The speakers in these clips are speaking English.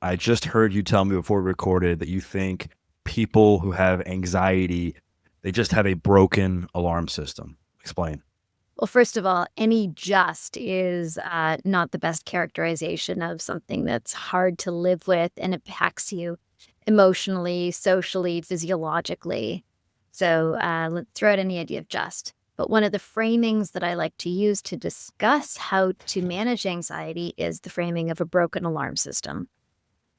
I just heard you tell me before we recorded that you think people who have anxiety, they just have a broken alarm system. Explain. Well, first of all, any just is not the best characterization of something that's hard to live with and impacts you emotionally, socially, physiologically. So let's throw out any idea of just. But one of the framings that I like to use to discuss how to manage anxiety is the framing of a broken alarm system.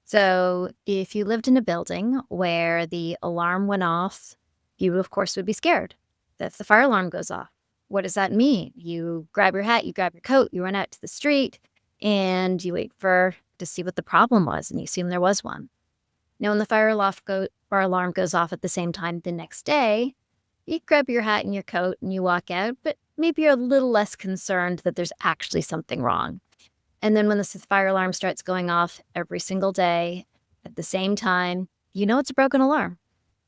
So if you lived in a building where the alarm went off, you, of course, would be scared that the fire alarm goes off. What does that mean? You grab your hat, you grab your coat, you run out to the street, and you wait to see what the problem was, and you assume there was one. Now, when the fire alarm goes off at the same time the next day, you grab your hat and your coat and you walk out, but maybe you're a little less concerned that there's actually something wrong. And then when the fire alarm starts going off every single day at the same time, you know it's a broken alarm.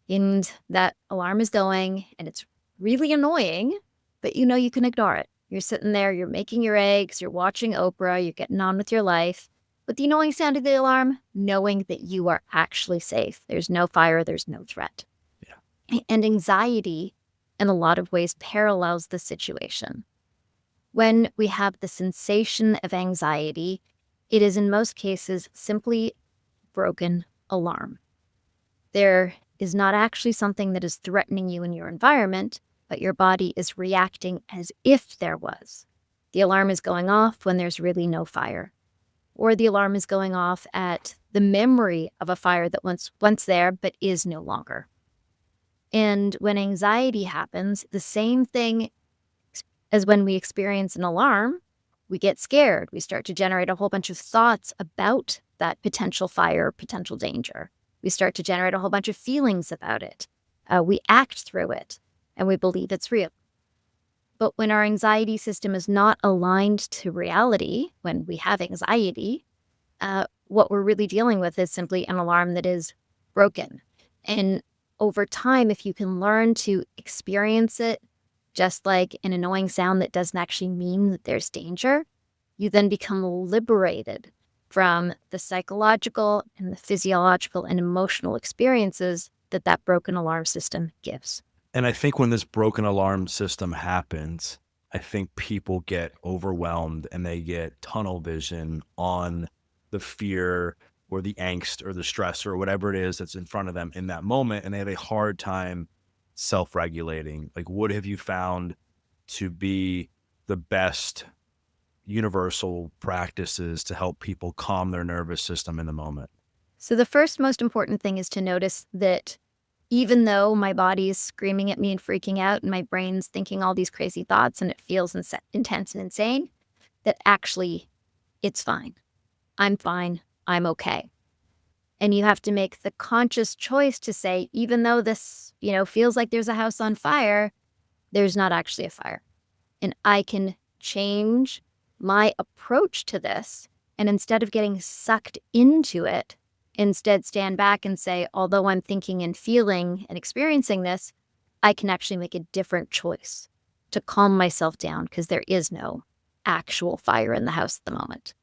And that alarm is going and it's really annoying, but you know you can ignore it. You're sitting there, you're making your eggs, you're watching Oprah, you're getting on with your life. With the annoying sound of the alarm, knowing that you are actually safe. There's no fire, there's no threat. Yeah. And anxiety, in a lot of ways, parallels the situation. When we have the sensation of anxiety, it is in most cases simply broken alarm. There is not actually something that is threatening you in your environment, but your body is reacting as if there was. The alarm is going off when there's really no fire, or the alarm is going off at the memory of a fire that once there but is no longer. And when anxiety happens, the same thing as when we experience an alarm, we get scared. We start to generate a whole bunch of thoughts about that potential fire, potential danger. We start to generate a whole bunch of feelings about it. We act through it, and we believe it's real. But when our anxiety system is not aligned to reality, when we have anxiety, what we're really dealing with is simply an alarm that is broken. And over time, if you can learn to experience it just like an annoying sound that doesn't actually mean that there's danger, you then become liberated from the psychological and the physiological and emotional experiences that that broken alarm system gives. And I think when this broken alarm system happens, I think people get overwhelmed and they get tunnel vision on the fear or the angst or the stress or whatever it is that's in front of them in that moment. And they have a hard time self regulating. Like, what have you found to be the best universal practices to help people calm their nervous system in the moment? So, the first most important thing is to notice that even though my body is screaming at me and freaking out, and my brain's thinking all these crazy thoughts and it feels intense and insane, that actually it's fine. I'm fine. I'm okay. And you have to make the conscious choice to say, even though this, feels like there's a house on fire, there's not actually a fire. And I can change my approach to this. And instead of getting sucked into it, instead stand back and say, although I'm thinking and feeling and experiencing this, I can actually make a different choice to calm myself down because there is no actual fire in the house at the moment.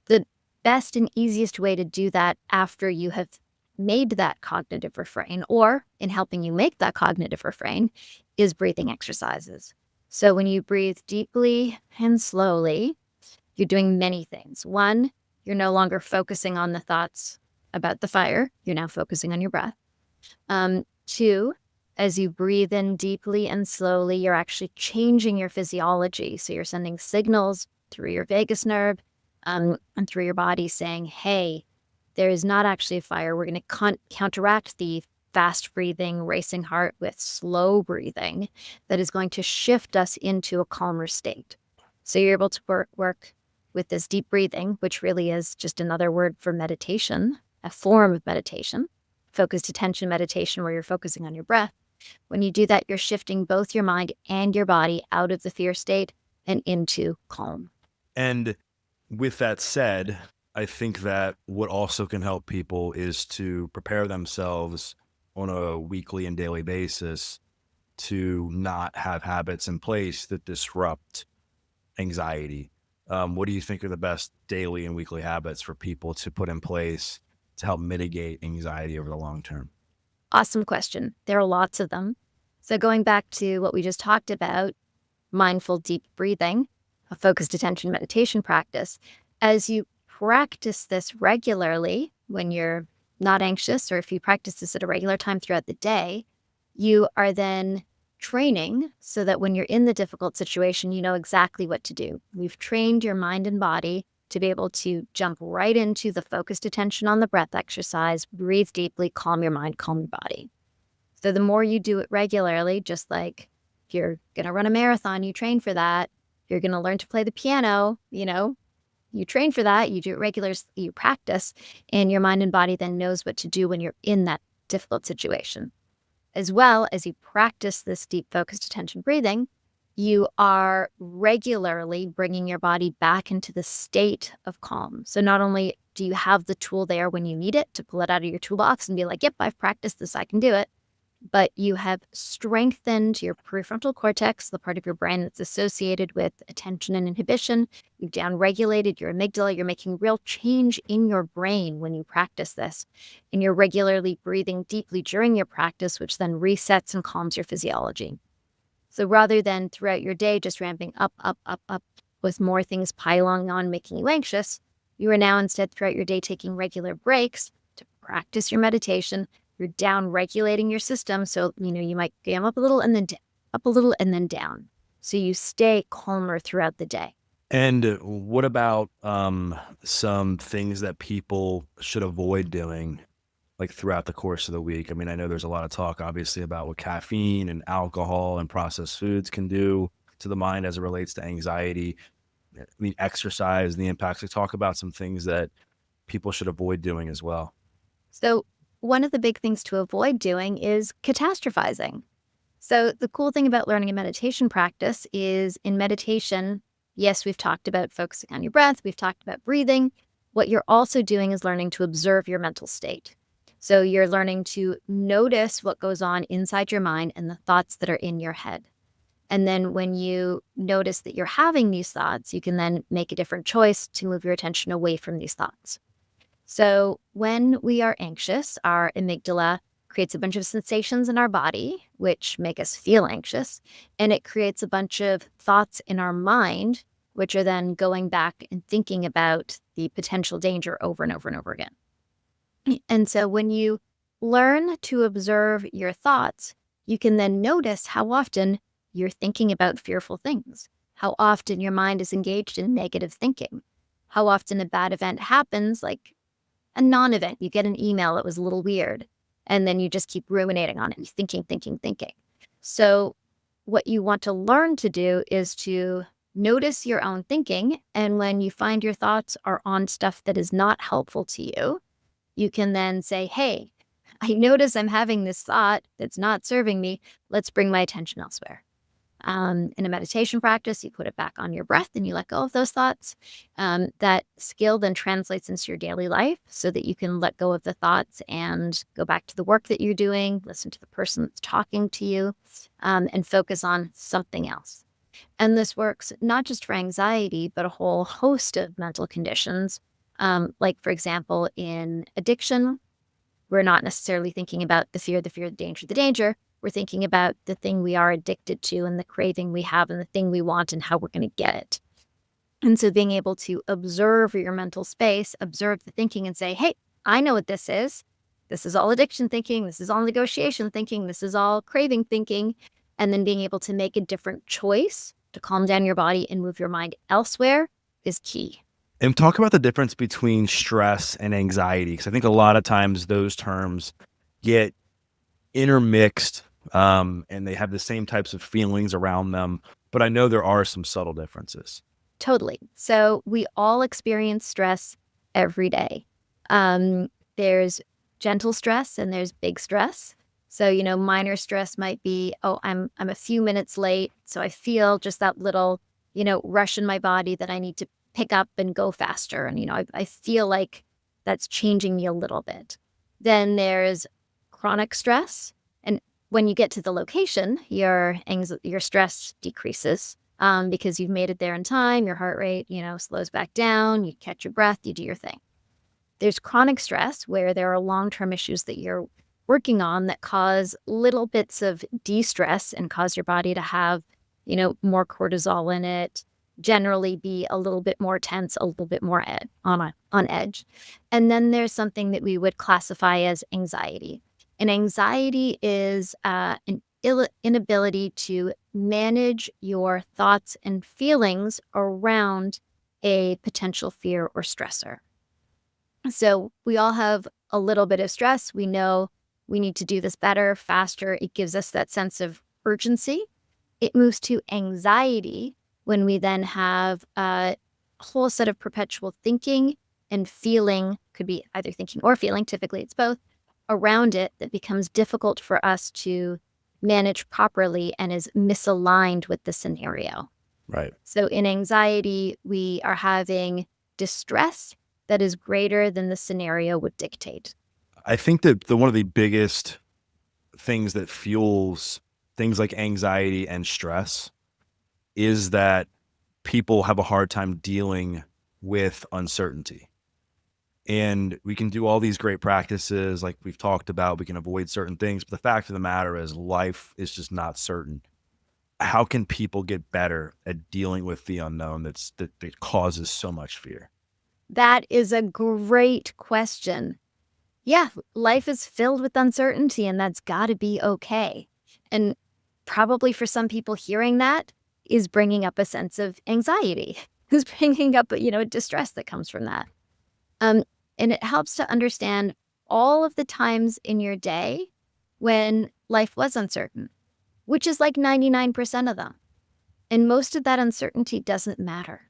The best and easiest way to do that after you have made that cognitive refrain, or in helping you make that cognitive refrain, is breathing exercises. So when you breathe deeply and slowly, you're doing many things. One, you're no longer focusing on the thoughts about the fire. You're now focusing on your breath. Two, as you breathe in deeply and slowly, you're actually changing your physiology. So you're sending signals through your vagus nerve and through your body saying, hey, there is not actually a fire. We're going to counteract the fast breathing, racing heart with slow breathing that is going to shift us into a calmer state. So you're able to work with this deep breathing, which really is just another word for meditation, a form of meditation, focused attention meditation where you're focusing on your breath. When you do that, you're shifting both your mind and your body out of the fear state and into calm. And with that said, I think that what also can help people is to prepare themselves on a weekly and daily basis to not have habits in place that disrupt anxiety. What do you think are the best daily and weekly habits for people to put in place to help mitigate anxiety over the long term? Awesome question. There are lots of them. So going back to what we just talked about, mindful deep breathing, a focused attention meditation practice, as you practice this regularly when you're not anxious, or if you practice this at a regular time throughout the day, you are then training so that when you're in the difficult situation, you know exactly what to do. You've trained your mind and body to be able to jump right into the focused attention on the breath exercise, breathe deeply, calm your mind, calm your body. So the more you do it regularly, just like if you're going to run a marathon, you train for that. You're going to learn to play the piano, you train for that, you do it regularly, you practice, and your mind and body then knows what to do when you're in that difficult situation. As well as you practice this deep focused attention breathing, you are regularly bringing your body back into the state of calm. So not only do you have the tool there when you need it to pull it out of your toolbox and be like, yep, I've practiced this, I can do it, but you have strengthened your prefrontal cortex, the part of your brain that's associated with attention and inhibition. You've downregulated your amygdala. You're making real change in your brain when you practice this. And you're regularly breathing deeply during your practice, which then resets and calms your physiology. So rather than throughout your day just ramping up, up, up, up with more things piling on, making you anxious, you are now instead throughout your day taking regular breaks to practice your meditation. You're down regulating your system. So, you might game up a little and then up a little and then down. So you stay calmer throughout the day. And what about some things that people should avoid doing like throughout the course of the week? I mean, I know there's a lot of talk, obviously, about what caffeine and alcohol and processed foods can do to the mind as it relates to anxiety. I mean, exercise, the impacts. We talk about some things that people should avoid doing as well. So one of the big things to avoid doing is catastrophizing. So the cool thing about learning a meditation practice is in meditation, yes, we've talked about focusing on your breath. We've talked about breathing. What you're also doing is learning to observe your mental state. So you're learning to notice what goes on inside your mind and the thoughts that are in your head. And then when you notice that you're having these thoughts, you can then make a different choice to move your attention away from these thoughts. So when we are anxious, our amygdala creates a bunch of sensations in our body, which make us feel anxious. And it creates a bunch of thoughts in our mind, which are then going back and thinking about the potential danger over and over and over again. And so when you learn to observe your thoughts, you can then notice how often you're thinking about fearful things, how often your mind is engaged in negative thinking, how often a bad event happens, like a non-event. You get an email that was a little weird, and then you just keep ruminating on it, and thinking, thinking, thinking. So what you want to learn to do is to notice your own thinking, and when you find your thoughts are on stuff that is not helpful to you, you can then say, hey, I notice I'm having this thought that's not serving me. Let's bring my attention elsewhere. In a meditation practice, you put it back on your breath and you let go of those thoughts. That skill then translates into your daily life so that you can let go of the thoughts and go back to the work that you're doing, listen to the person that's talking to you, and focus on something else. And this works not just for anxiety, but a whole host of mental conditions. Like, for example, in addiction, we're not necessarily thinking about the fear, the danger. We're thinking about the thing we are addicted to and the craving we have and the thing we want and how we're going to get it. And so being able to observe your mental space, observe the thinking and say, hey, I know what this is. This is all addiction thinking. This is all negotiation thinking. This is all craving thinking. And then being able to make a different choice to calm down your body and move your mind elsewhere is key. And talk about the difference between stress and anxiety, because I think a lot of times those terms get intermixed, and they have the same types of feelings around them, but I know there are some subtle differences. Totally. So we all experience stress every day. There's gentle stress and there's big stress. So, minor stress might be, oh, I'm a few minutes late. So I feel just that little, rush in my body that I need to pick up and go faster. And, I feel like that's changing me a little bit. Then there's chronic stress. And when you get to the location, your stress decreases. because you've made it there in time. Your heart rate, slows back down. You catch your breath. You do your thing. There's chronic stress where there are long-term issues that you're working on that cause little bits of de-stress and cause your body to have, more cortisol in it, generally be a little bit more tense, a little bit more on edge. And then there's something that we would classify as anxiety. And anxiety is an inability to manage your thoughts and feelings around a potential fear or stressor. So we all have a little bit of stress. We know we need to do this better, faster. It gives us that sense of urgency. It moves to anxiety when we then have a whole set of perpetual thinking and feeling, could be either thinking or feeling, typically it's both, around it that becomes difficult for us to manage properly and is misaligned with the scenario. Right. So in anxiety, we are having distress that is greater than the scenario would dictate. I think that one of the biggest things that fuels things like anxiety and stress is that people have a hard time dealing with uncertainty. And we can do all these great practices like we've talked about. We can avoid certain things. But the fact of the matter is life is just not certain. How can people get better at dealing with the unknown that causes so much fear? That is a great question. Yeah, life is filled with uncertainty, and that's got to be okay. And probably for some people, hearing that is bringing up a sense of anxiety, is bringing up, a distress that comes from that. And it helps to understand all of the times in your day when life was uncertain, which is like 99% of them. And most of that uncertainty doesn't matter.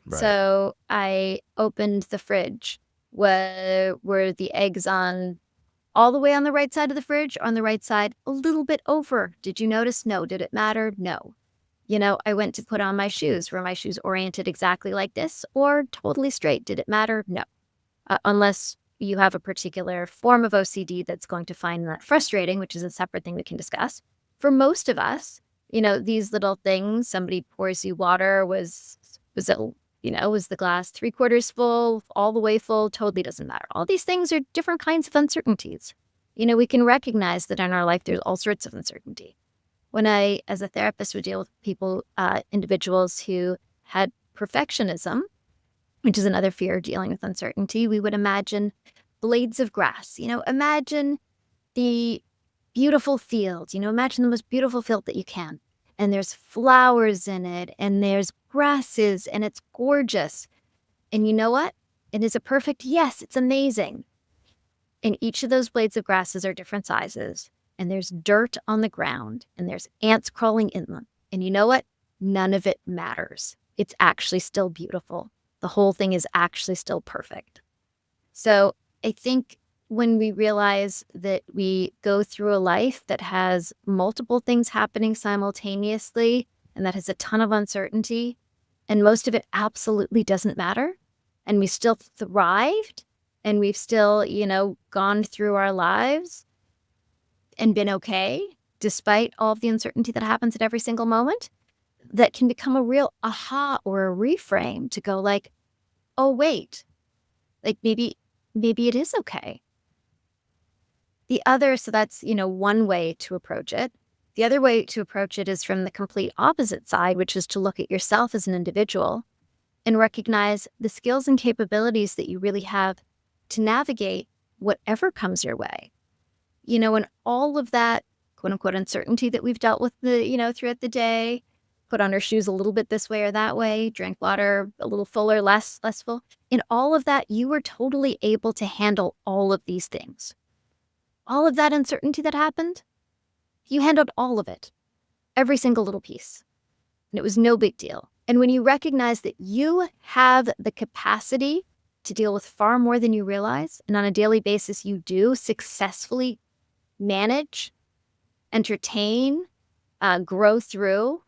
Right. So I opened the fridge. Were the eggs on all the way on the right side of the fridge or on the right side a little bit over? Did you notice? No. Did it matter? No. I went to put on my shoes. Were my shoes oriented exactly like this or totally straight? Did it matter? No. Unless you have a particular form of OCD that's going to find that frustrating, which is a separate thing we can discuss. For most of us, these little things, somebody pours you water, was the glass 3/4 full, all the way full, totally doesn't matter. All these things are different kinds of uncertainties. We can recognize that in our life, there's all sorts of uncertainty. When I, as a therapist, would deal with people, individuals who had perfectionism, which is another fear of dealing with uncertainty, we would imagine blades of grass. Imagine the beautiful field. Imagine the most beautiful field that you can. And there's flowers in it, and there's grasses, and it's gorgeous. And you know what? It is a perfect, yes, it's amazing. And each of those blades of grasses are different sizes, and there's dirt on the ground, and there's ants crawling in them. And you know what? None of it matters. It's actually still beautiful. The whole thing is actually still perfect. So I think when we realize that we go through a life that has multiple things happening simultaneously and that has a ton of uncertainty, and most of it absolutely doesn't matter, and we still thrived, and we've still, gone through our lives and been okay, despite all of the uncertainty that happens at every single moment, that can become a real aha or a reframe to go like, oh, wait, like maybe it is okay. So that's, one way to approach it. The other way to approach it is from the complete opposite side, which is to look at yourself as an individual and recognize the skills and capabilities that you really have to navigate whatever comes your way. And all of that quote unquote uncertainty that we've dealt with throughout the day, put on our shoes a little bit this way or that way, drank water a little fuller, less full. In all of that, you were totally able to handle all of these things. All of that uncertainty that happened, you handled all of it, every single little piece. And it was no big deal. And when you recognize that you have the capacity to deal with far more than you realize, and on a daily basis you do successfully manage, entertain, grow through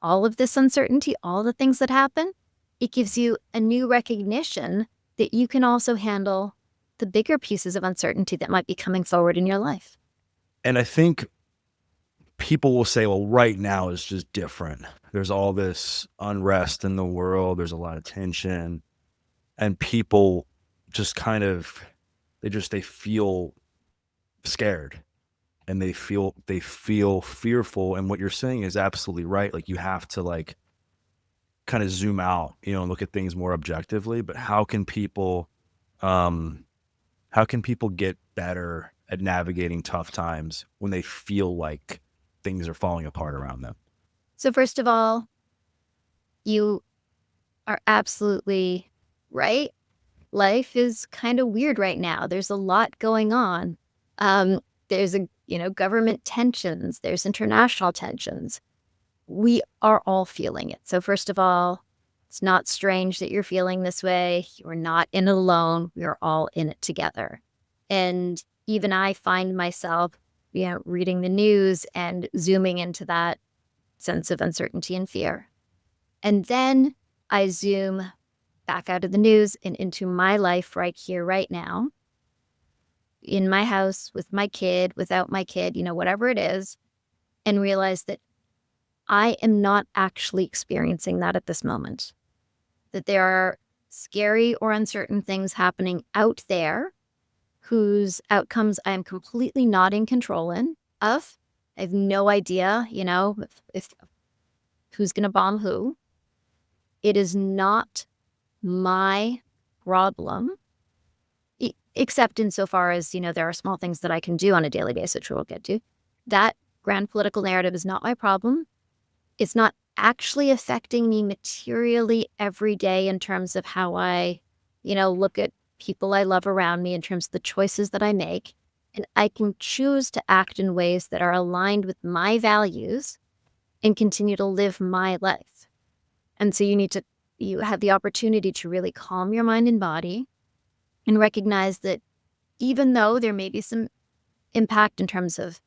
all of this uncertainty, all the things that happen, it gives you a new recognition that you can also handle the bigger pieces of uncertainty that might be coming forward in your life. And I think people will say, well, right now is just different. there's all this unrest in the world, there's a lot of tension, and people just kind of they feel scared and they feel fearful. And what you're saying is absolutely right. Like, you have to, like, kind of zoom out, and look at things more objectively. But um how can people get better at navigating tough times when they feel like things are falling apart around them? So first of all, you are absolutely right. Life is kind of weird right now. There's a lot going on. Um, there's government tensions, there's international tensions. We are all feeling it. So first of all, it's not strange that you're feeling this way. You're not in it alone. We are all in it together. And even I find myself, reading the news and zooming into that sense of uncertainty and fear. And then I zoom back out of the news and into my life right here, right now, in my house, with my kid, without my kid, whatever it is, and realize that I am not actually experiencing that at this moment. That there are scary or uncertain things happening out there whose outcomes I am completely not in control of. I have no idea, if who's going to bomb who. It is not my problem, except insofar as, there are small things that I can do on a daily basis, which we'll get to. That grand political narrative is not my problem. It's not actually affecting me materially every day in terms of how I, look at people I love around me, in terms of the choices that I make. And I can choose to act in ways that are aligned with my values and continue to live my life. And so you have the opportunity to really calm your mind and body and recognize that even though there may be some impact in terms of,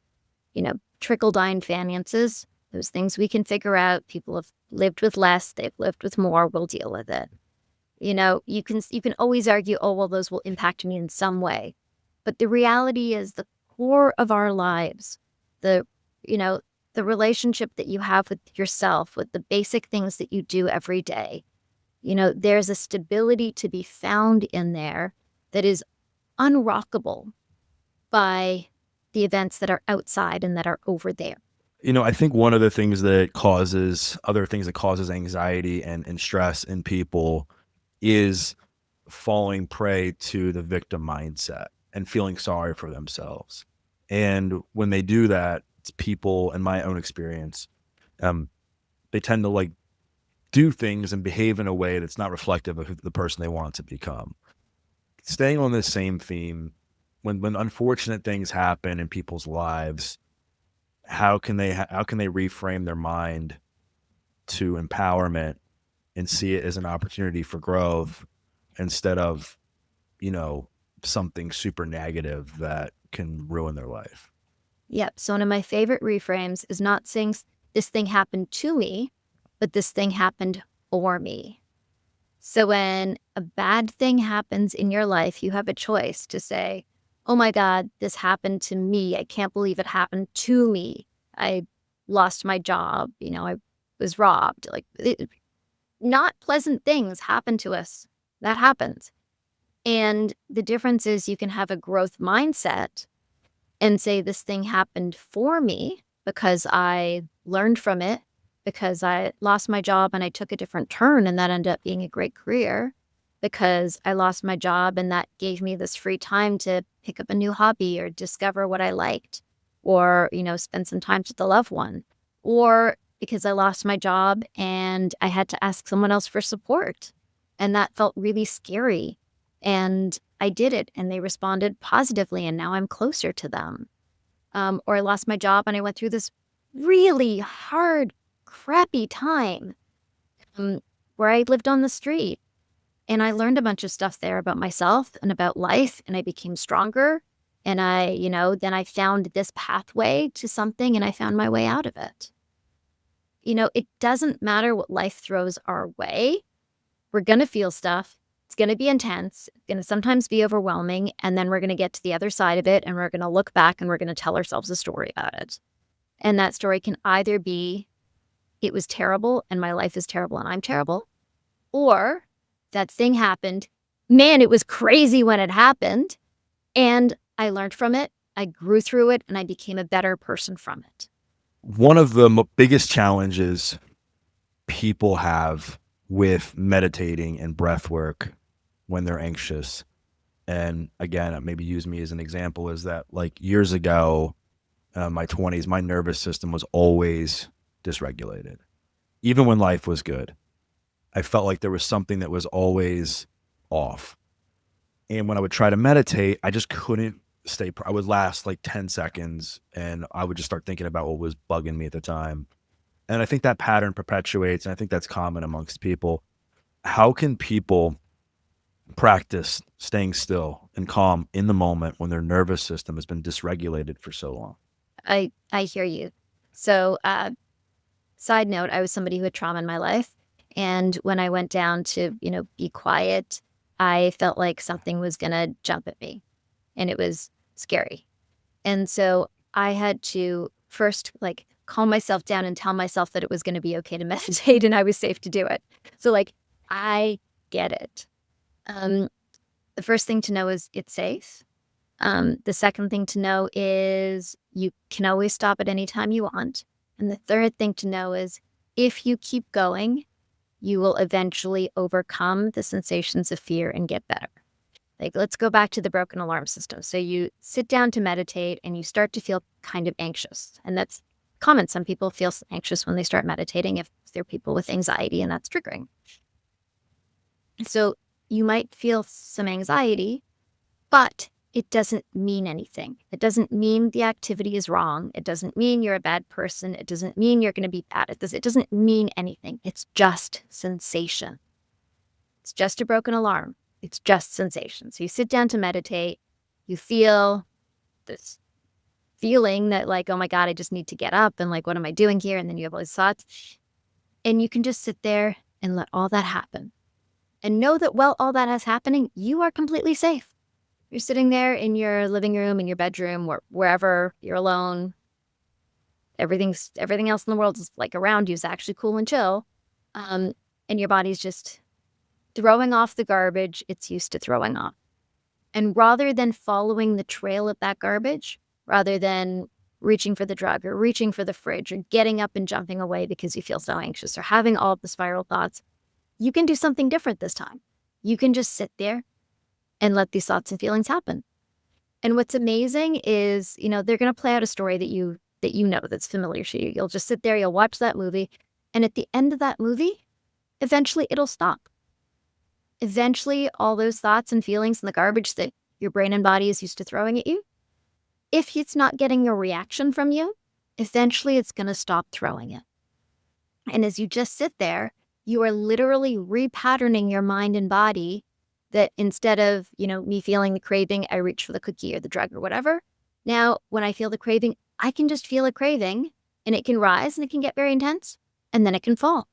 trickle-down finances, those things we can figure out. People have lived with less, they've lived with more, we'll deal with it. You can always argue, oh, well, those will impact me in some way. But the reality is the core of our lives, the, the relationship that you have with yourself, with the basic things that you do every day, there's a stability to be found in there that is unrockable by the events that are outside and that are over there. I think one of the things that causes anxiety and stress in people is falling prey to the victim mindset and feeling sorry for themselves. And when they do that, it's people, in my own experience, um, they tend to, like, do things and behave in a way that's not reflective of the person they want to become. Staying on this same theme, when unfortunate things happen in people's lives, how can they reframe their mind to empowerment and see it as an opportunity for growth instead of, you know, something super negative that can ruin their life? Yep. So one of my favorite reframes is not saying this thing happened to me, but this thing happened for me. So when a bad thing happens in your life, you have a choice to say, oh my God, this happened to me. I can't believe it happened to me. I lost my job. I was robbed. Not pleasant things happen to us. That happens. And the difference is you can have a growth mindset and say, this thing happened for me because I learned from it, because I lost my job and I took a different turn and that ended up being a great career, because I lost my job and that gave me this free time to pick up a new hobby or discover what I liked, or, spend some time with a loved one, or because I lost my job and I had to ask someone else for support. And that felt really scary. And I did it and they responded positively and now I'm closer to them. Or I lost my job and I went through this really hard, crappy time where I lived on the street. And I learned a bunch of stuff there about myself and about life, and I became stronger. And then I found this pathway to something and I found my way out of it. It doesn't matter what life throws our way. We're going to feel stuff. It's going to be intense. It's going to sometimes be overwhelming. And then we're going to get to the other side of it and we're going to look back and we're going to tell ourselves a story about it. And that story can either be it was terrible and my life is terrible and I'm terrible, or that thing happened. Man, it was crazy when it happened. And I learned from it. I grew through it and I became a better person from it. One of the biggest challenges people have with meditating and breath work when they're anxious, and again, maybe use me as an example, is that like years ago, my 20s, my nervous system was always dysregulated. Even when life was good, I felt like there was something that was always off. And when I would try to meditate, I just couldn't I would last like 10 seconds and I would just start thinking about what was bugging me at the time. And I think that pattern perpetuates, and I think that's common amongst people. How can people practice staying still and calm in the moment when their nervous system has been dysregulated for so long? I hear you. So, side note, I was somebody who had trauma in my life. And when I went down to, be quiet, I felt like something was going to jump at me and it was scary. And so I had to first like calm myself down and tell myself that it was going to be okay to meditate and I was safe to do it. So like, I get it. The first thing to know is it's safe. The second thing to know is you can always stop at any time you want. And the third thing to know is if you keep going, you will eventually overcome the sensations of fear and get better. Like, let's go back to the broken alarm system. So you sit down to meditate and you start to feel kind of anxious. And that's common. Some people feel anxious when they start meditating if they're people with anxiety, and that's triggering. So you might feel some anxiety, but it doesn't mean anything. It doesn't mean the activity is wrong. It doesn't mean you're a bad person. It doesn't mean you're going to be bad at this. It doesn't mean anything. It's just sensation. It's just a broken alarm. It's just sensation. So you sit down to meditate. You feel this feeling that like, oh my God, I just need to get up and like, what am I doing here? And then you have all these thoughts. And you can just sit there and let all that happen. And know that while all that is happening, you are completely safe. You're sitting there in your living room, in your bedroom, or wherever you're alone. Everything else in the world is like around you is actually cool and chill. And your body's just throwing off the garbage it's used to throwing off. And rather than following the trail of that garbage, rather than reaching for the drug or reaching for the fridge or getting up and jumping away because you feel so anxious or having all of the spiral thoughts, you can do something different this time. You can just sit there and let these thoughts and feelings happen. And what's amazing is, they're going to play out a story that you know that's familiar to you. You'll just sit there, you'll watch that movie, and at the end of that movie, eventually it'll stop. Eventually, all those thoughts and feelings and the garbage that your brain and body is used to throwing at you, if it's not getting a reaction from you, eventually it's going to stop throwing it. And as you just sit there, you are literally repatterning your mind and body that instead of, me feeling the craving, I reach for the cookie or the drug or whatever. Now, when I feel the craving, I can just feel a craving and it can rise and it can get very intense and then it can fall.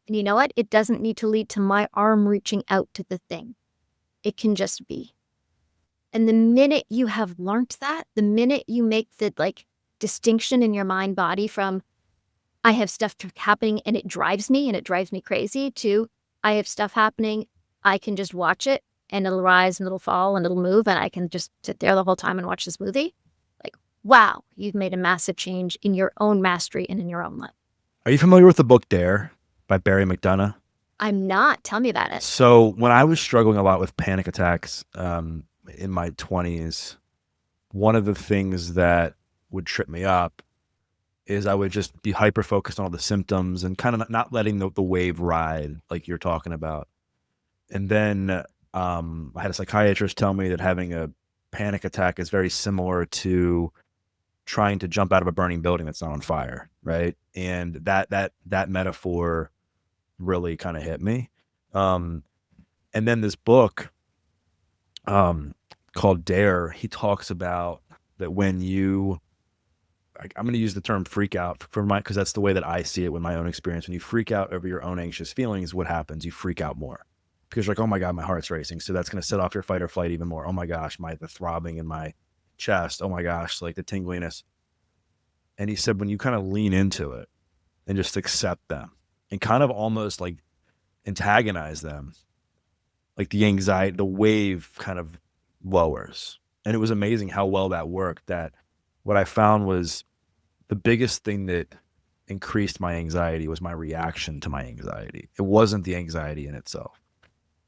And you know what? It doesn't need to lead to my arm reaching out to the thing. It can just be. And the minute you have learned that, the minute you make the distinction in your mind body from I have stuff happening and it drives me crazy to I have stuff happening, I can just watch it and it'll rise and it'll fall and it'll move and I can just sit there the whole time and watch this movie. Like, wow, you've made a massive change in your own mastery and in your own life. Are you familiar with the book Dare by Barry McDonough? I'm not. Tell me about it. So when I was struggling a lot with panic attacks in my 20s, one of the things that would trip me up is I would just be hyper focused on all the symptoms and kind of not letting the wave ride like you're talking about. And then I had a psychiatrist tell me that having a panic attack is very similar to trying to jump out of a burning building that's not on fire, right? And that metaphor really kind of hit me. And then this book called Dare, he talks about that when you, I'm going to use the term freak out because that's the way that I see it with my own experience. When you freak out over your own anxious feelings, what happens? You freak out more because you're like, oh my God, my heart's racing. So that's going to set off your fight or flight even more. Oh my gosh, the throbbing in my chest. Oh my gosh, like the tingliness. And he said, when you kind of lean into it and just accept them and kind of almost like antagonize them. Like the anxiety, the wave kind of lowers. And it was amazing how well that worked. That what I found was the biggest thing that increased my anxiety was my reaction to my anxiety. It wasn't the anxiety in itself.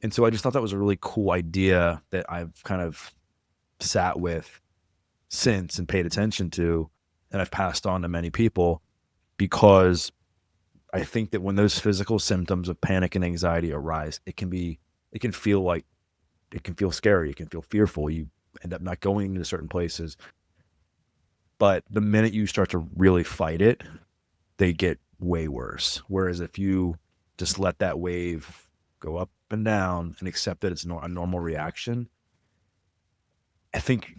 And so I just thought that was a really cool idea that I've kind of sat with since and paid attention to, and I've passed on to many people, because I think that when those physical symptoms of panic and anxiety arise, it can feel like, it can feel scary. It can feel fearful. You end up not going to certain places. But the minute you start to really fight it, they get way worse. Whereas if you just let that wave go up and down and accept that it's a normal reaction, I think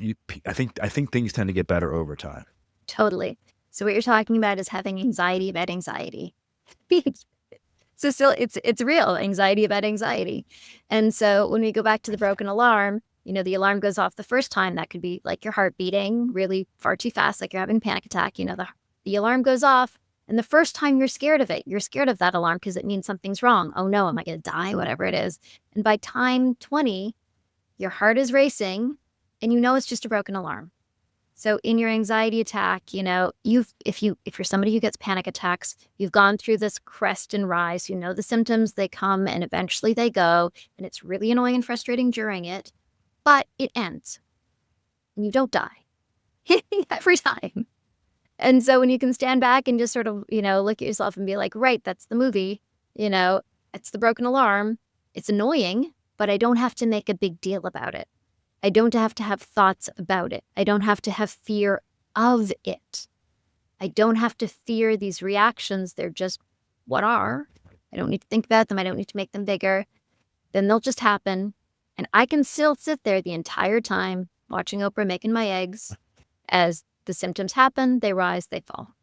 things tend to get better over time. Totally. So what you're talking about is having anxiety about anxiety. So still, it's real anxiety about anxiety. And so when we go back to the broken alarm, the alarm goes off the first time. That could be like your heart beating really far too fast, like you're having a panic attack. The alarm goes off, and the first time you're scared of it, you're scared of that alarm because it means something's wrong. Oh no, am I going to die? Whatever it is. And by time 20, your heart is racing, and it's just a broken alarm. So in your anxiety attack, if you're somebody who gets panic attacks, you've gone through this crest and rise. The symptoms, they come and eventually they go, and it's really annoying and frustrating during it, but it ends and you don't die every time. And so when you can stand back and just sort of, look at yourself and be like, right, that's the movie, it's the broken alarm. It's annoying, but I don't have to make a big deal about it. I don't have to have thoughts about it. I don't have to have fear of it. I don't have to fear these reactions. They're just what are. I don't need to think about them. I don't need to make them bigger. Then they'll just happen. And I can still sit there the entire time watching Oprah making my eggs as the symptoms happen, they rise, they fall.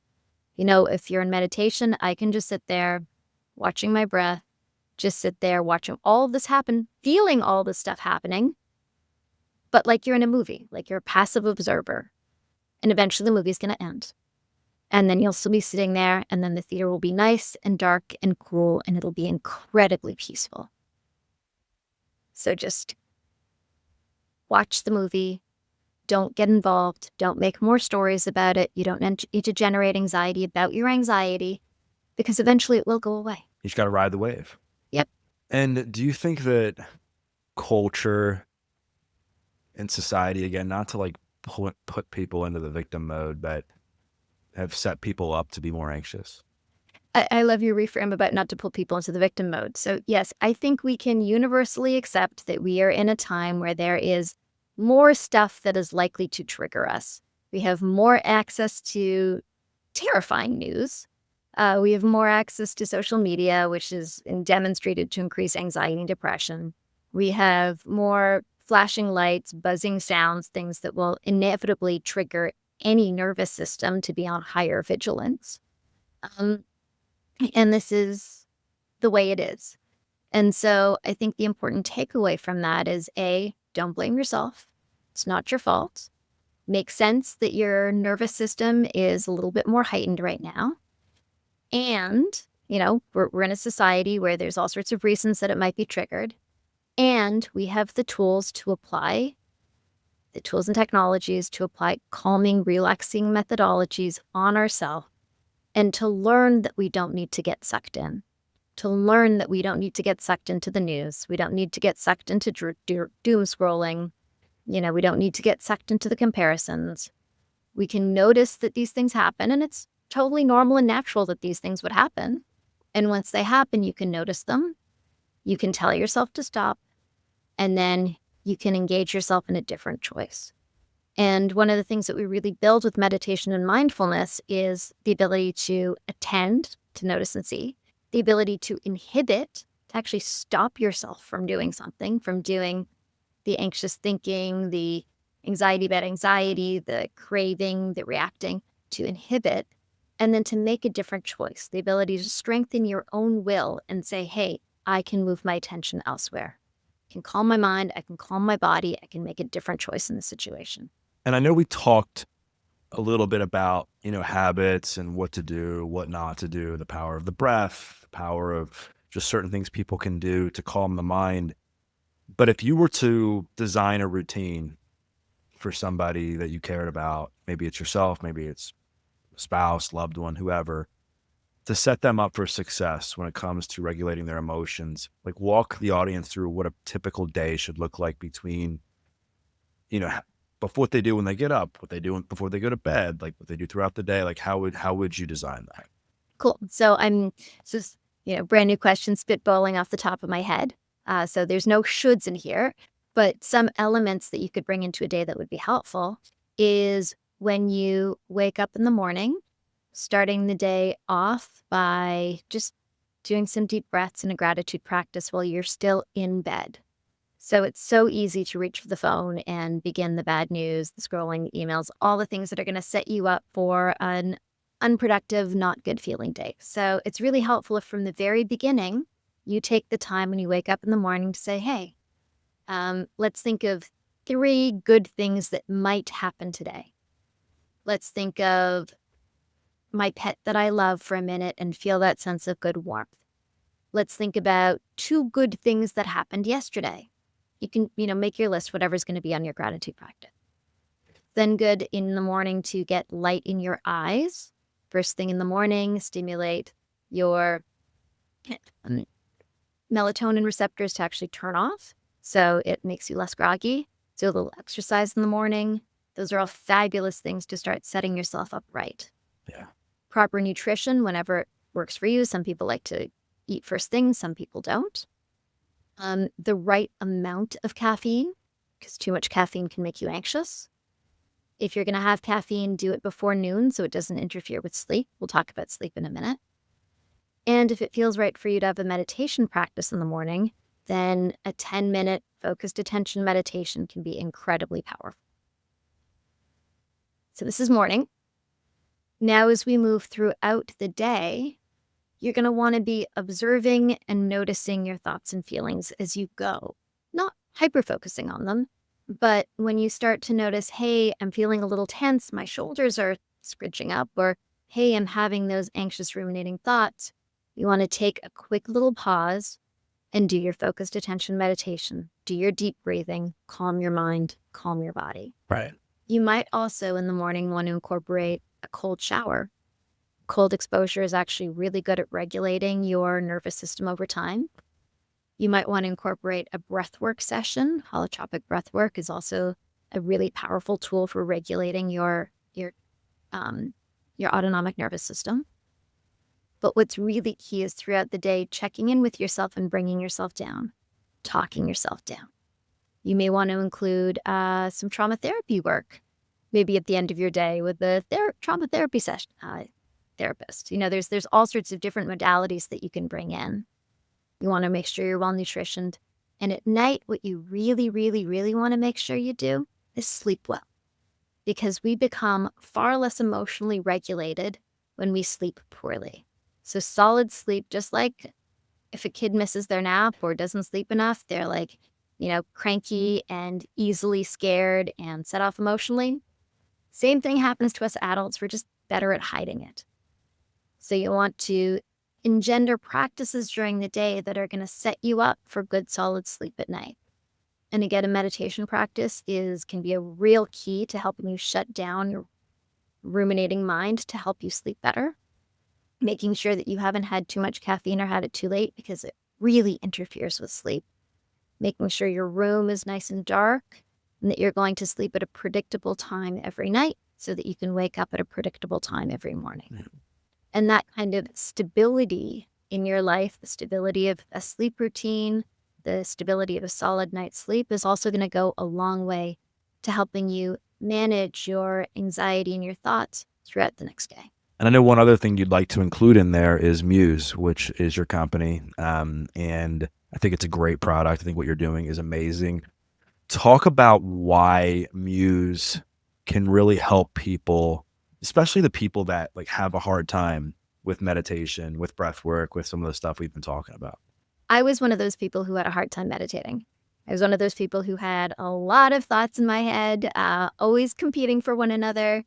If you're in meditation, I can just sit there watching my breath, just sit there watching all of this happen, feeling all this stuff happening. But like you're in a movie, like you're a passive observer. And eventually the movie's going to end. And then you'll still be sitting there, and then the theater will be nice and dark and cool, and it'll be incredibly peaceful. So just watch the movie. Don't get involved. Don't make more stories about it. You don't need to generate anxiety about your anxiety, because eventually it will go away. You just got to ride the wave. Yep. And do you think that culture and society, again, not to like put people into the victim mode, but have set people up to be more anxious? I love your reframe about not to pull people into the victim mode. So yes, I think we can universally accept that we are in a time where there is more stuff that is likely to trigger us. We have more access to terrifying news. We have more access to social media, which is demonstrated to increase anxiety and depression. We have more flashing lights, buzzing sounds, things that will inevitably trigger any nervous system to be on higher vigilance. And this is the way it is. And so I think the important takeaway from that is A, don't blame yourself. It's not your fault. Make sense that your nervous system is a little bit more heightened right now. And, we're in a society where there's all sorts of reasons that it might be triggered. And we have the tools and technologies to apply calming, relaxing methodologies on ourselves, and to learn that we don't need to get sucked in, to learn that we don't need to get sucked into the news. We don't need to get sucked into doom scrolling. We don't need to get sucked into the comparisons. We can notice that these things happen, and it's totally normal and natural that these things would happen. And once they happen, you can notice them. You can tell yourself to stop, and then you can engage yourself in a different choice. And one of the things that we really build with meditation and mindfulness is the ability to attend, to notice and see, the ability to inhibit, to actually stop yourself from doing something, from doing the anxious thinking, the anxiety about anxiety, the craving, the reacting, to inhibit, and then to make a different choice, the ability to strengthen your own will and say, hey, I can move my attention elsewhere. I can calm my mind, I can calm my body, I can make a different choice in the situation. And I know we talked a little bit about, habits and what to do, what not to do, the power of the breath, the power of just certain things people can do to calm the mind. But if you were to design a routine for somebody that you cared about, maybe it's yourself, maybe it's a spouse, loved one, whoever, to set them up for success when it comes to regulating their emotions, like walk the audience through what a typical day should look like between, you know, h- before what they do when they get up, what they do before they go to bed, like what they do throughout the day. Like how would you design that? Cool. So I'm just, brand new question spitballing off the top of my head. So there's no shoulds in here, but some elements that you could bring into a day that would be helpful is when you wake up in the morning, starting the day off by just doing some deep breaths and a gratitude practice while you're still in bed. So it's so easy to reach for the phone and begin the bad news, the scrolling, emails, all the things that are going to set you up for an unproductive, not good feeling day. So it's really helpful if from the very beginning, you take the time when you wake up in the morning to say, hey, let's think of 3 good things that might happen today. Let's think of my pet that I love for a minute and feel that sense of good warmth. Let's think about 2 good things that happened yesterday. You can, make your list, whatever's going to be on your gratitude practice. Then good in the morning to get light in your eyes. First thing in the morning, stimulate your um, melatonin receptors to actually turn off. So it makes you less groggy. Do a little exercise in the morning. Those are all fabulous things to start setting yourself up right. Yeah. Proper nutrition whenever it works for you. Some people like to eat first thing, some people don't. The right amount of caffeine, because too much caffeine can make you anxious. If you're going to have caffeine, do it before noon so it doesn't interfere with sleep. We'll talk about sleep in a minute. And if it feels right for you to have a meditation practice in the morning, then a 10-minute focused attention meditation can be incredibly powerful. So this is morning. Now, as we move throughout the day, you're going to want to be observing and noticing your thoughts and feelings as you go, not hyper-focusing on them. But when you start to notice, hey, I'm feeling a little tense, my shoulders are scrunching up, or hey, I'm having those anxious ruminating thoughts, you want to take a quick little pause and do your focused attention meditation. Do your deep breathing, calm your mind, calm your body. Right. You might also in the morning want to incorporate a cold shower. Cold exposure is actually really good at regulating your nervous system over time. You might want to incorporate a breathwork session. Holotropic breathwork is also a really powerful tool for regulating your autonomic nervous system. But what's really key is throughout the day, checking in with yourself and bringing yourself down, talking yourself down. You may want to include some trauma therapy work, maybe at the end of your day with the trauma therapy session therapist. There's all sorts of different modalities that you can bring in. You want to make sure you're well nutritioned. And at night, what you really, really, really want to make sure you do is sleep well. Because we become far less emotionally regulated when we sleep poorly. So solid sleep, just like if a kid misses their nap or doesn't sleep enough, they're like, cranky and easily scared and set off emotionally. Same thing happens to us adults. We're just better at hiding it. So you want to engender practices during the day that are going to set you up for good, solid sleep at night. And again, a meditation practice can be a real key to helping you shut down your ruminating mind to help you sleep better. Making sure that you haven't had too much caffeine or had it too late because it really interferes with sleep. Making sure your room is nice and dark and that you're going to sleep at a predictable time every night so that you can wake up at a predictable time every morning. Mm-hmm. And that kind of stability in your life, the stability of a sleep routine, the stability of a solid night's sleep is also going to go a long way to helping you manage your anxiety and your thoughts throughout the next day. And I know one other thing you'd like to include in there is Muse, which is your company. And I think it's a great product. I think what you're doing is amazing. Talk about why Muse can really help people, especially the people that like have a hard time with meditation, with breath work, with some of the stuff we've been talking about. I was one of those people who had a hard time meditating. I was one of those people who had a lot of thoughts in my head, always competing for one another.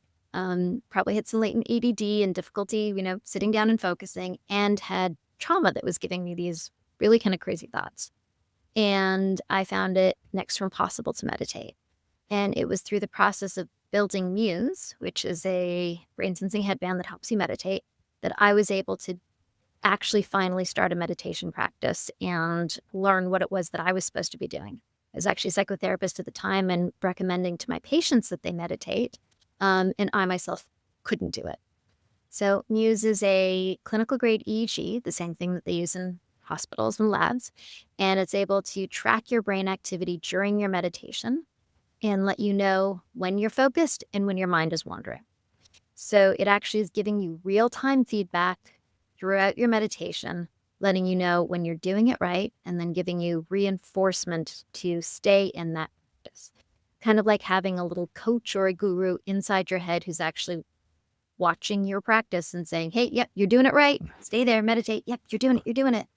probably had some latent ADD and difficulty, sitting down and focusing, and had trauma that was giving me these really kind of crazy thoughts. And I found it next to impossible to meditate. And it was through the process of building Muse, which is a brain sensing headband that helps you meditate, that I was able to actually finally start a meditation practice and learn what it was that I was supposed to be doing. I was actually a psychotherapist at the time and recommending to my patients that they meditate, and I myself couldn't do it. So Muse is a clinical grade EEG, the same thing that they use in hospitals and labs, and it's able to track your brain activity during your meditation and let you know when you're focused and when your mind is wandering. So it actually is giving you real-time feedback throughout your meditation, letting you know when you're doing it right, and then giving you reinforcement to stay in that practice. Kind of like having a little coach or a guru inside your head who's actually watching your practice and saying, hey, yep, you're doing it right. Stay there, meditate. Yep, you're doing it. You're doing it.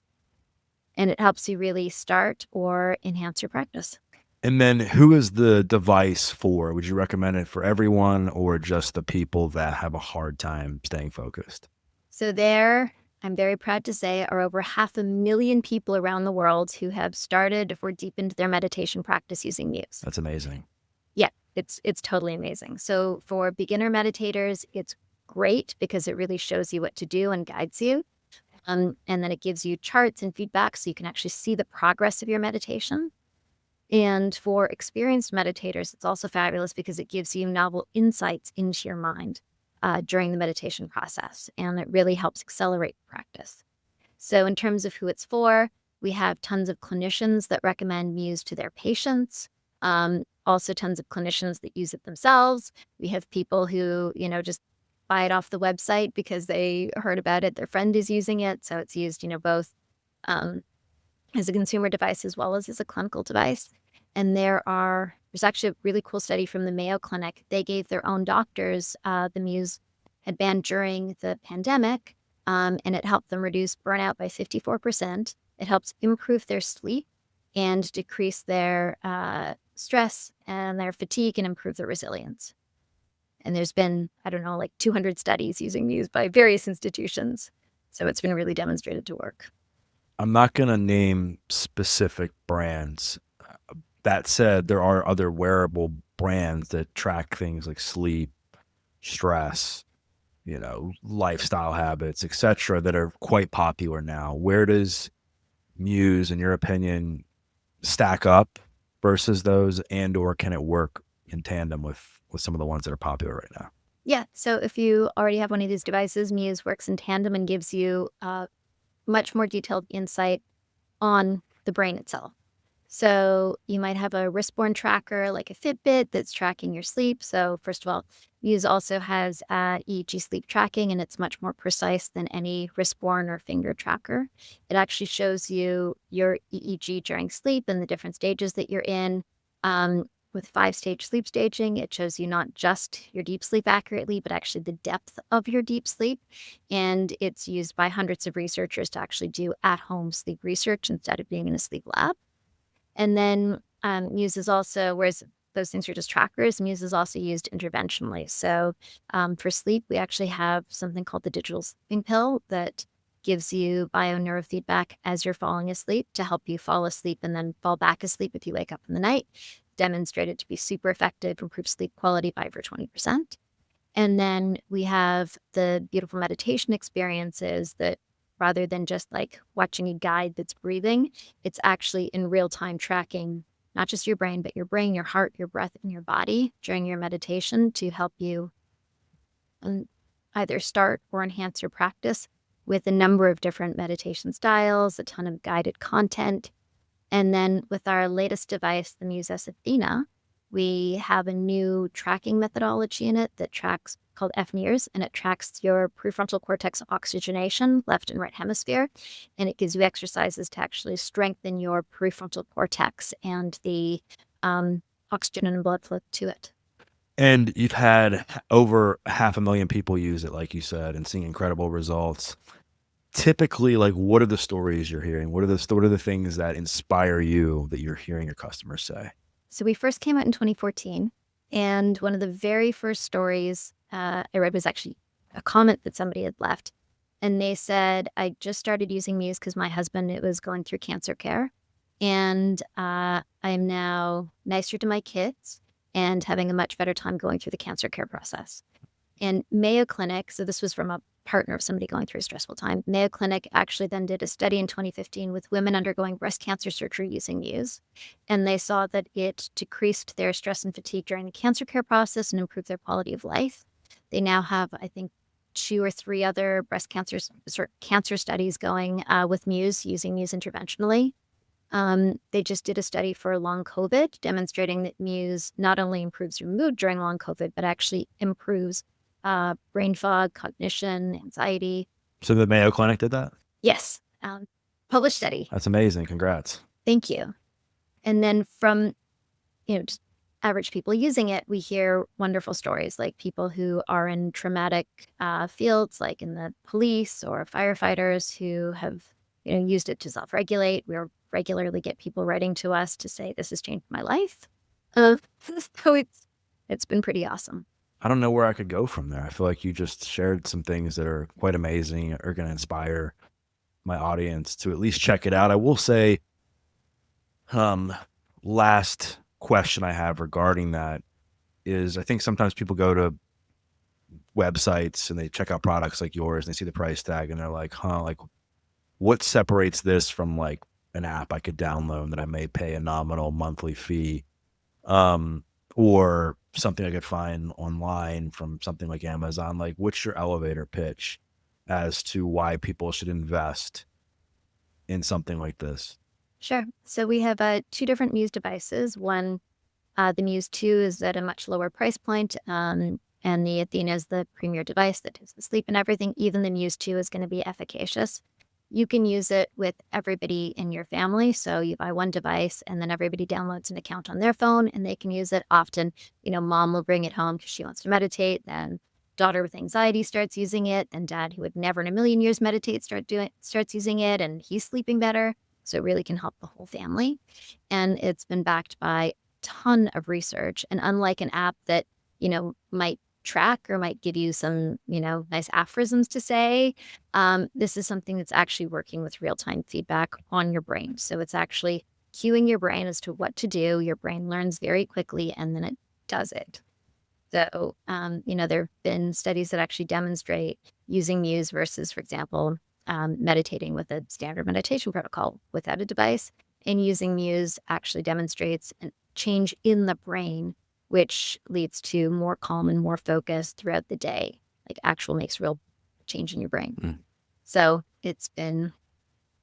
And it helps you really start or enhance your practice. And then who is the device for? Would you recommend it for everyone or just the people that have a hard time staying focused? So there, I'm very proud to say, are over 500,000 people around the world who have started or deepened their meditation practice using Muse. That's amazing. Yeah, it's totally amazing. So for beginner meditators, it's great because it really shows you what to do and guides you. And then it gives you charts and feedback so you can actually see the progress of your meditation. And for experienced meditators, it's also fabulous because it gives you novel insights into your mind during the meditation process, and it really helps accelerate practice. So in terms of who it's for, we have tons of clinicians that recommend Muse to their patients, also tons of clinicians that use it themselves. We have people who, just buy it off the website because they heard about it, their friend is using it, so it's used, both as a consumer device as well as a clinical device. And there's actually a really cool study from the Mayo Clinic. They gave their own doctors the Muse headband during the pandemic, and it helped them reduce burnout by 54%. It helps improve their sleep and decrease their stress and their fatigue and improve their resilience. And there's been, 200 studies using Muse by various institutions. So it's been really demonstrated to work. I'm not going to name specific brands. That said, there are other wearable brands that track things like sleep, stress, lifestyle habits, etc., that are quite popular now. Where does Muse, in your opinion, stack up versus those, and or can it work in tandem with some of the ones that are popular right now? Yeah. So if you already have one of these devices, Muse works in tandem and gives you much more detailed insight on the brain itself. So you might have a wrist-borne tracker like a Fitbit that's tracking your sleep. So first of all, Muse also has EEG sleep tracking, and it's much more precise than any wrist-borne or finger tracker. It actually shows you your EEG during sleep and the different stages that you're in. With 5-stage sleep staging, it shows you not just your deep sleep accurately, but actually the depth of your deep sleep. And it's used by hundreds of researchers to actually do at-home sleep research instead of being in a sleep lab. And then Muse is also, whereas those things are just trackers, Muse is also used interventionally. So for sleep, we actually have something called the digital sleeping pill that gives you bioneurofeedback as you're falling asleep to help you fall asleep and then fall back asleep if you wake up in the night. Demonstrated to be super effective, improve sleep quality by over 20%. And then we have the beautiful meditation experiences that, rather than just like watching a guide that's breathing, it's actually in real time tracking not just your brain, but your brain, your heart, your breath, and your body during your meditation to help you either start or enhance your practice with a number of different meditation styles, a ton of guided content. And then with our latest device, the Muse S Athena, we have a new tracking methodology in it that tracks, called FNIRS, and it tracks your prefrontal cortex oxygenation, left and right hemisphere, and it gives you exercises to actually strengthen your prefrontal cortex and the oxygen and blood flow to it. And you've had over 500,000 people use it, like you said, and seeing incredible results. Typically, like, what are the stories you're hearing? What are the things that inspire you that you're hearing your customers say? So we first came out in 2014, and one of the very first stories I read was actually a comment that somebody had left. And they said, I just started using Muse because my husband it was going through cancer care. And I am now nicer to my kids and having a much better time going through the cancer care process. And Mayo Clinic, so this was from a partner of somebody going through a stressful time. Mayo Clinic actually then did a study in 2015 with women undergoing breast cancer surgery using Muse. And they saw that it decreased their stress and fatigue during the cancer care process and improved their quality of life. They now have, I think, 2 or 3 other breast cancer studies going with Muse, using Muse interventionally. They just did a study for long COVID demonstrating that Muse not only improves your mood during long COVID, but actually improves brain fog, cognition, anxiety. So the Mayo Clinic did that? Yes. Published study. That's amazing. Congrats. Thank you. And then from, just average people using it, we hear wonderful stories like people who are in traumatic fields, like in the police or firefighters who have, used it to self-regulate. We regularly get people writing to us to say, this has changed my life. So it's been pretty awesome. I don't know where I could go from there. I feel like you just shared some things that are quite amazing, are going to inspire my audience to at least check it out. I will say, last question I have regarding that is, I think sometimes people go to websites and they check out products like yours and they see the price tag and they're like, like what separates this from like an app I could download that I may pay a nominal monthly fee, or something I could find online from something like Amazon? Like, what's your elevator pitch as to why people should invest in something like this? Sure. So we have 2 different Muse devices. One, the Muse 2 is at a much lower price point, and the Athena is the premier device that does the sleep and everything. Even the Muse 2 is going to be efficacious. You can use it with everybody in your family. So you buy one device and then everybody downloads an account on their phone and they can use it. Often, mom will bring it home because she wants to meditate. Then daughter with anxiety starts using it. Then dad, who would never in a million years meditate, starts using it, and he's sleeping better. So it really can help the whole family. And it's been backed by a ton of research. And unlike an app that, might track or might give you some, nice aphorisms to say, this is something that's actually working with real-time feedback on your brain. So it's actually cueing your brain as to what to do. Your brain learns very quickly and then it does it. So, there have been studies that actually demonstrate using Muse versus, for example, meditating with a standard meditation protocol without a device, and using Muse actually demonstrates a change in the brain, which leads to more calm and more focus throughout the day, like actual makes real change in your brain. So it's been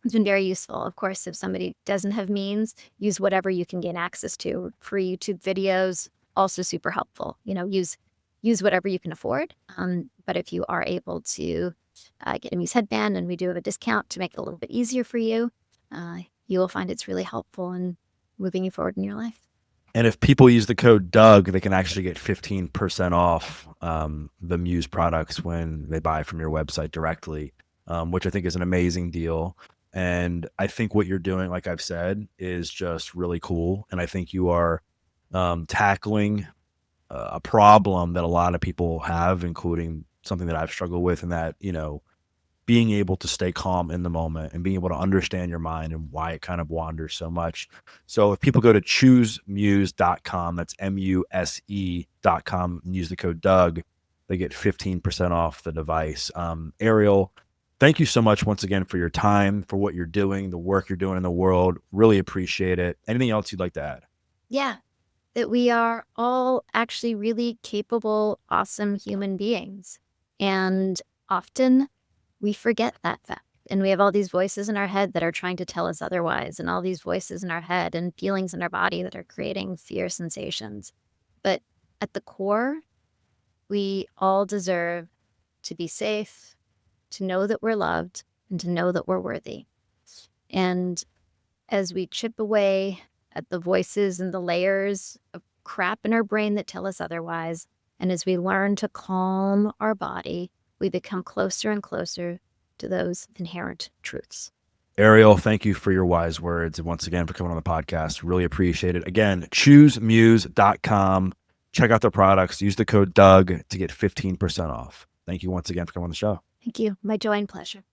very useful. Of course, if somebody doesn't have means, use whatever you can gain access to. Free YouTube videos, also super helpful. Use whatever you can afford. But if you are able to get a Muse headband, and we do have a discount to make it a little bit easier for you, you will find it's really helpful in moving you forward in your life. And if people use the code Doug, they can actually get 15% off the Muse products when they buy from your website directly, which I think is an amazing deal. And I think what you're doing, like I've said, is just really cool. And I think you are tackling a problem that a lot of people have, including something that I've struggled with, and that, being able to stay calm in the moment and being able to understand your mind and why it kind of wanders so much. So if people go to choosemuse.com, that's MUSE.com, and use the code Doug, they get 15% off the device. Ariel, thank you so much once again for your time, for what you're doing, the work you're doing in the world. Really appreciate it. Anything else you'd like to add? Yeah, that we are all actually really capable, awesome human beings. And often we forget that fact. And we have all these voices in our head that are trying to tell us otherwise, and all these voices in our head and feelings in our body that are creating fear sensations. But at the core, we all deserve to be safe, to know that we're loved, and to know that we're worthy. And as we chip away at the voices and the layers of crap in our brain that tell us otherwise, and as we learn to calm our body, we become closer and closer to those inherent truths. Ariel, thank you for your wise words. And once again, for coming on the podcast. Really appreciate it. Again, choosemuse.com. check out their products. Use the code Doug to get 15% off. Thank you once again for coming on the show. Thank you. My joy and pleasure.